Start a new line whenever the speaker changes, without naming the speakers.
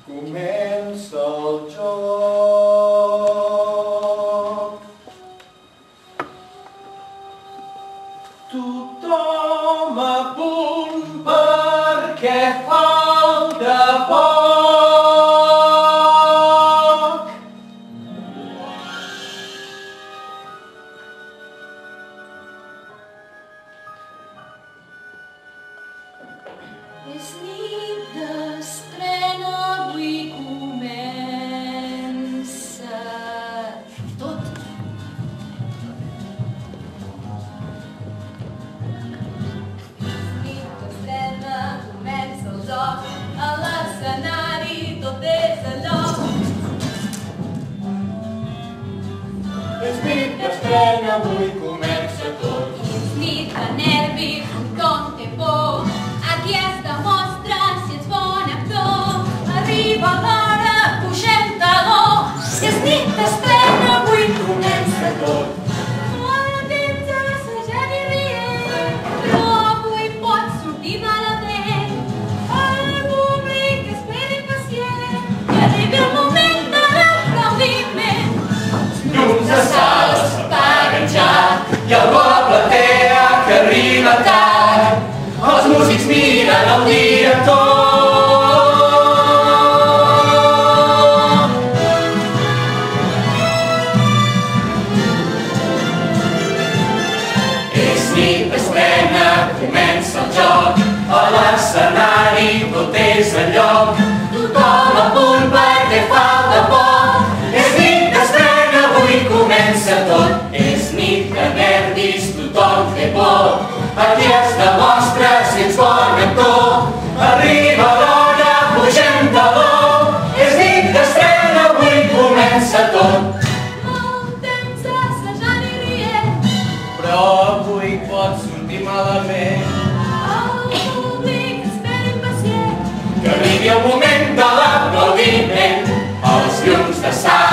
Comença el joc. Tothom a punt perquè falta poc.
És nit d'estrena, avui comença tot. Nit d'estrena, comença el joc, a l'escenari tot és a lloc.
És nit d'estrena, avui comença tot.
És nit de nervis, tothom té por. Aquí es demostra si ets bon actor. Arriba l'hora, pugem taló. És nit d'estrena, avui comença tot. Molt temps assajant i rient, però avui pot sortir malament. El públic espera impacient que arribi el moment de l'aplaudiment.
Llums de sala s'apaguen ja i algú a la platea que arriba tard. Els músics miren el director. És nit d'estrena, comença el joc. A l'escenari tot és a lloc. Tothom a punt perquè falta poc. És nit d'estrena, avui comença tot. És nit de nervis, tothom té por. Aquí es demostra si ets bon actor. Arriba l'hora, pugem taló. És nit d'estrena, avui comença tot.
Molt temps assajant i rient,
Però avui pot sortir malament.
el públic espera impacient.
Que arribi el moment de l'aplaudiment. Els llums de sala